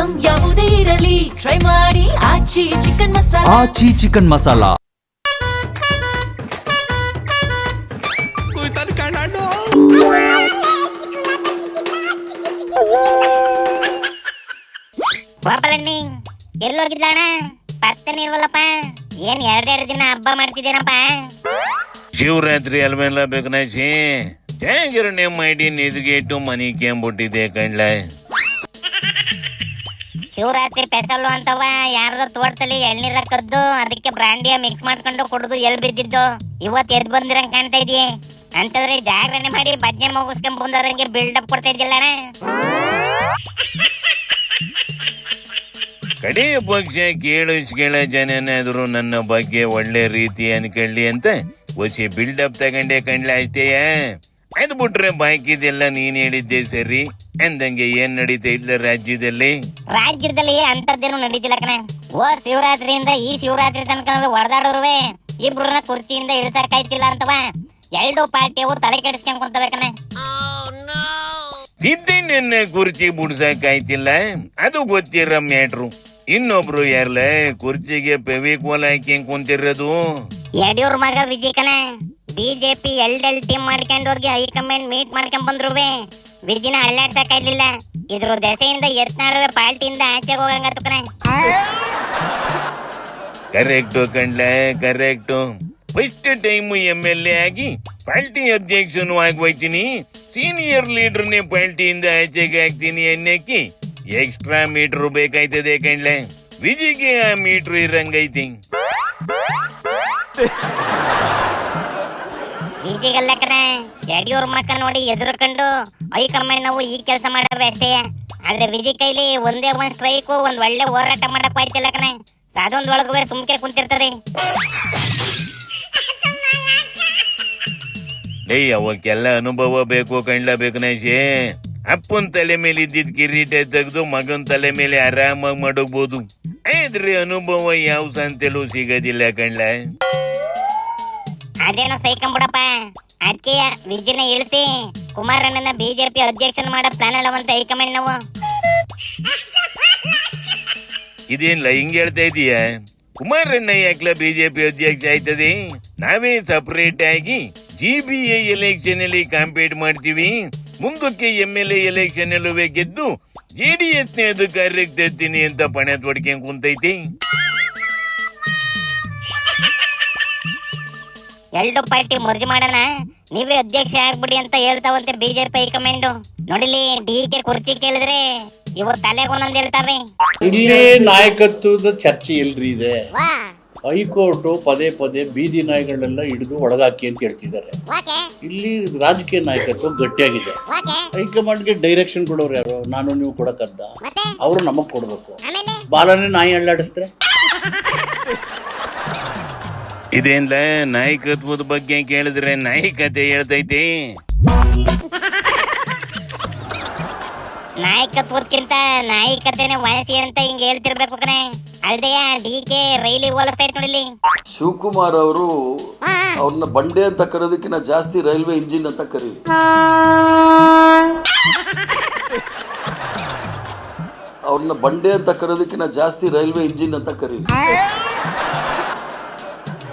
Item ಯಾವುದೇ ಇರಲಿ try ಮಾಡಿ ಆಚಿ ಚಿಕನ್ ಮಸಾಲಾ. ಆಚಿ ಚಿಕನ್ ಮಸಾಲಾ. ಪಾಪಲಣ್ಣಿ ಎಲ್ಲೋಗಿದ್ಲಣ್ಣ? ಪತ್ತನೇ ಇಲ್ವಲ್ಲಪ್ಪ. ಏನ್ ಎರಡೆರಡು ದಿನ ಹಬ್ಬ ಮಾಡ್ತಿದ್ದೀನಪ್ಪ? ಶಿವರಾತ್ರಿ ಅಲ್ವೆಲ್ಲ ಬೇಕನಾಶಿ ಹೇಗಿರಣ್ಣೆ ಮಾಡಿ ನಿದ್ಗೆಟ್ಟು ಮನಿ ಕೇಂಬಿಟ್ಟಿದೆ ಕಣ್ಲ. ಶಿವರಾತ್ರಿ ಪೆಸಲ್ಲು ಅಂತವ ಯಾರ್ದೋ ತೋಟದಲ್ಲಿ ಎಳ್ನೀರ ಕದ್ದು ಅದಕ್ಕೆ ಬ್ರಾಂಡಿಯ ಮಿಕ್ಸ್ ಮಾಡ್ಕೊಂಡು ಕುಡಿದು ಎಲ್ ಬಿದ್ದಿದ್ದು ಇವತ್ತು ಎದ್ ಬಂದಿರಂಗ್ ಕಾಣ್ತಾ ಇದೆಯೇ. ಅಂತಂದ್ರೆ ಜಾಗರಣೆ ಮಾಡಿ ಭಜನೆ ಮುಗಿಸ್ಕೊಂಡ್ ಬಂದವ್ರಂಗೆ ಬಿಲ್ಡಪ್ ಕೊಡ್ತಾ ಇದ್ದಿಲ್ಲಣ್ಣ. ಕಡೆ ಪಕ್ಷ ಕೇಳಿಸ್ಕೇಳ ಜನನಾದ್ರು ನನ್ನ ಬಗ್ಗೆ ಒಳ್ಳೆ ರೀತಿ ಅನ್ಕೊಳ್ಳಿ ಅಂತ ಒಸಿ ಬಿಲ್ಡಪ್ ತಗೊಂಡೆ ಕಣ್ಲ ಅಷ್ಟೇಯ. ಅದ್ ಬಿಟ್ರೆ ಬಾಕಿದೆಲ್ಲ ನೀನ್ ಹೇಳಿದ್ದೆ ಸರಿ ಅಂದಂಗೆ ಏನ್ ನಡೀತಾ ಇಲ್ಲ ರಾಜ್ಯದಲ್ಲಿ? ರಾಜ್ಯದಲ್ಲಿ ಅಂತದ್ದೇನು ನಡೀತಿಲ್ಲ ಕಣ. ಓ ಶಿವರಾತ್ರಿಯಿಂದ ಈ ಶಿವರಾತ್ರಿ ತನಕ ಹೊಡೆದಾಡೋರುವೆ ಇಬ್ರನ್ನ ಕುರ್ಚಿಯಿಂದ ಇಳಿಸಕ್ಕಾಯ್ತಿಲ್ಲ ಅಂತವ ಎರಡು ಪಾರ್ಟಿಯವು ತಲೆ ಕೆಡಿಸ್ಕೊಂಡ್ ಕುಂತವೆ ಕಣ. ಸಿದ್ದಣ್ಣನ ಕುರ್ಚಿ ಬಿಡ್ಸಕ್ಕಾಯ್ತಿಲ್ಲ ಅದು ಗೊತ್ತಿರ ಮ್ಯಾಟ್ರು. ಇನ್ನೊಬ್ರು ಯಾರ್ಲ ಕುರ್ಚಿಗೆ ಫೆವಿಕೋಲ್ ಹಾಕಿ ಕುಂತಿರೋದು? ಯಡಿಯೂರ್ ಮಗ ವಿಜಯ್ ಕಣ. ಬಿಜೆಪಿ ಎಲ್ ಟೀಮ್ ಮಾಡ್ಕೊಂಡು ಹೋಗಿ ಹೈಕಮಾಂಡ್ ಮೀಟ್ ಮಾಡ್ಕೊಂಡ್ ಬಂದ್ರುವೆ ವಿಜಿನ ಅಳ್ಳಾಡ್ಸಕ್ಕಾಗ್ಲಿಲ್ಲ. ಇದ್ರ ದೆಸೆಯಿಂದ ಎತ್ನಾಡುವೆ ಪಾರ್ಟಿಯಿಂದ ಆಚೆಗೆ ಹೋಗಂಗತ್ತು ಕಣ. ಕರೆಕ್ಟು ಕಣ್ಲ ಕರೆಕ್ಟು. ಫಸ್ಟ್ ಟೈಮ್ MLA ಆಗಿ ಪಾರ್ಟಿ ಅಧ್ಯಕ್ಷನು ಆಗೋಯ್ತೀನಿ, ಸೀನಿಯರ್ ಲೀಡರ್ನೇ ಪಾರ್ಟಿಯಿಂದ ಆಚೆಗೆ ಹಾಕ್ತೀನಿ ಅನ್ನಕ್ಕೆ ಎಕ್ಸ್ಟ್ರಾ ಮೀಟರ್ ಬೇಕಾಯ್ತದೆ ಕಣ್ಲ. ವಿಜಿಗೆ ಆ ಮೀಟ್ರು ಇರಂಗೈತಿ. ವಿಜಿಗಲ್ಲ ಕಣ, ಯಡಿಯೂರ್ ಮಕ್ಕ ನೋಡಿ ಎದುರುಕೊಂಡು ಹೈಕಮಾಂಡ್ ನಾವು ಈ ಕೆಲಸ ಮಾಡವೆ ಅಷ್ಟೇ. ಆದ್ರೆ ವಿಜಯ್ ಕೈಲಿ ಒಂದೇ ಒಂದ್ ಸ್ಟ್ರೈಕು ಒಂದ್ ಒಳ್ಳೆ ಹೋರಾಟ ಮಾಡಕ್ ಆಯ್ತಿಲ್ಲ ಕಣ. ಸಾಧನದೊಳಗುವೆ ಸುಮ್ಕೆ ಕುಂತಿರ್ತದೆ. ಅವಕ್ಕೆಲ್ಲ ಅನುಭವ ಬೇಕು ಕಣ್ಲ ಬೇಕನಾಶಿ. ಅಪ್ಪನ್ ತಲೆ ಮೇಲೆ ಇದ್ದಿದ್ ಕಿರೀಟ ತೆಗೆದು ಮಗನ್ ತಲೆ ಮೇಲೆ ಆರಾಮಾಗಿ ಮಾಡಬಹುದು. ಆದ್ರೆ ಅನುಭವ ಯಾವ ಸಂತೆಲೂ ಸಿಗೋದಿಲ್ಲ ಕಣ್ಲ. ಅದೇನೋ ಸೈಕಂಬಿಡಪ್ಪ. ಅದಕ್ಕೆ ವಿಜಿನ ಇಳಿಸಿ ಕುಮಾರಣ್ಣನ ಬಿಜೆಪಿ ಅಧ್ಯಕ್ಷನ್ ಮಾಡೋ ಪ್ಲಾನ್ ಅಲ್ಲವಂತ ಹೈಕಮಾಂಡ್ ನಾವು. ಇದೇನ್ಲ ಹಿಂಗ್ ಹೇಳ್ತಾ ಇದೀಯ? ಕುಮಾರಣ್ಣ ಯಾಕ್ಲ ಬಿಜೆಪಿ ಅಧ್ಯಕ್ಷ ಆಯ್ತದೆ? ನಾವೇ ಸಪರೇಟ್ ಆಗಿ GBA ಎಲೆಕ್ಷನ್ ಅಲ್ಲಿ ಕಾಂಪೀಟ್ ಮಾಡ್ತೀವಿ. ಮುಂದಕ್ಕೆ MLA ಎಲೆಕ್ಷನ್ ಅಲ್ಲೂ ಗೆದ್ದು JDS ನೇ ಅಧಿಕಾರಕ್ಕೆ ತರ್ತೀನಿ ಅಂತ ಪಣೆ ತೊಡ್ಕೊಂಡ್ ಕುಂತೈತಿ. ಎರಡು ಪಾರ್ಟಿ ಮರ್ಜಿ ಮಾಡೋಣ, ನೀವೇ ಅಧ್ಯಕ್ಷ ಆಗ್ಬಿಡಿ ಅಂತ ಹೇಳ್ತಾವಂತೆ ಬಿಜೆಪಿ ಹೈಕಮಾಂಡ್. ನೋಡಿಲಿ DK ಕುರ್ಚಿ ಕೇಳಿದ್ರೆ ಇವರು ತಲೆಗೊಂದೊಂದು ಹೇಳ್ತಾವೆ. ಇಲ್ಲಿ ನಾಯಕತ್ವದ ಚರ್ಚೆ ಎಲ್ರಿ ಇದೆ. ಹೈಕೋರ್ಟ್ ಪದೇ ಪದೇ ಬೀದಿ ನಾಯಿಗಳನ್ನೆಲ್ಲ ಹಿಡಿದು ಒಳಗಾಕಿ ಅಂತ ಹೇಳ್ತಿದ್ದಾರೆ. ಇಲ್ಲಿ ರಾಜಕೀಯ ನಾಯಕತ್ವ ಗಟ್ಟಿಯಾಗಿದೆ. ಹೈಕಮಾಂಡ್ಗೆ ಡೈರೆಕ್ಷನ್ ಕೊಡೋರು ಯಾರು? ನಾನು ನೀವು ಕೊಡಕದ್ದ? ಅವರು ನಮಗ್ ಕೊಡ್ಬೇಕು. ಬಾಲನೇ ನಾಯಿ ಅಳ್ಳಾಡಿಸ್ತಾರೆ. ಇದೇನ್ಲ ನಾಯಕತ್ವದ ಬಗ್ಗೆ ಕೇಳಿದ್ರೆ ನಾಯಿಕತೆ ಹೇಳ್ತೈತಿ. ನಾಯಕತ್ವಕ್ಕಿಂತ ನಾಯಿಕತೆನೆ ವಯಸ್ಸಿ ಅಂತ ಹಿಂಗ ಹೇಳ್ತಿರ್ಬೇಕು ಕಣೆ. ಅಲ್ದೆಯ DK ರೈಲಿಗೆ ಹೋಲಿಸ್ತಾ ಇತ್ತು ನೋಡಿಲಿ. ಶಿವಕುಮಾರ್ ಅವರು ಅವ್ರನ್ನ ಬಂಡೆ ಅಂತ ಕರೆಯೋದಕ್ಕಿಂತ ಜಾಸ್ತಿ ರೈಲ್ವೆ ಇಂಜಿನ್ ಅಂತ ಕರೀಲಿ. ಅವ್ರನ್ನ ಬಂಡೆ ಅಂತ ಕರೆಯೋದಕ್ಕಿಂತ ಜಾಸ್ತಿ ರೈಲ್ವೆ ಇಂಜಿನ್ ಅಂತ ಕರೀಲಿ.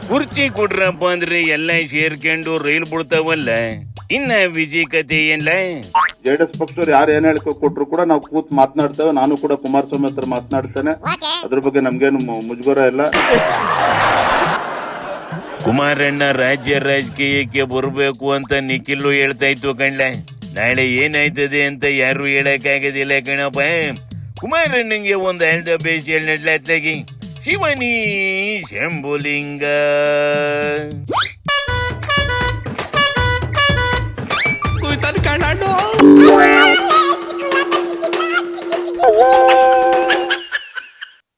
ಕುರ್ಚಿ ಕೊಡ್ರಪ್ಪ ಅಂದ್ರೆ ಎಲ್ಲ ಸೇರ್ಕೊಂಡು ರೈಲ್ ಬಿಡ್ತಾವಲ್ಲ. ಇನ್ನ ವಿಜಯ್ ಕತೆ ಏನ್ಲ? JDS ಪಕ್ಷದವ್ರು ಯಾರು ಏನ್ ಹೇಳ್ಕೊ ಕೊಟ್ರು ಕೂಡ ನಾವು ಕೂತ್ ಮಾತನಾಡ್ತೇವೆ. ನಾನು ಕೂಡ ಕುಮಾರಸ್ವಾಮಿ ಹತ್ರ ಮಾತನಾಡ್ತೇನೆ. ಅದ್ರ ಬಗ್ಗೆ ನಮ್ಗೇನು ಮುಜುಗರ ಇಲ್ಲ. ಕುಮಾರಣ್ಣ ರಾಜ್ಯ ರಾಜಕೀಯಕ್ಕೆ ಬರಬೇಕು ಅಂತ ನಿಖಿಲ್ಲು ಹೇಳ್ತಾ ಇತ್ತು ಕಣ್ಲ. ನಾಳೆ ಏನಾಯ್ತದೆ ಅಂತ ಯಾರು ಹೇಳಕ್ಕಾಗೋದಿಲ್ಲ ಕಣಪ್ಪ. ಕುಮಾರಣ್ಣಂಗೆ ಒಂದು ಆಲ್ ದ ಬೆಸ್ಟ್ ಹೇಳಿ ನಡ್ಲಾತ್ಲಾಗಿ ಶಿವನಿ ಶಂಭುಲಿಂಗ.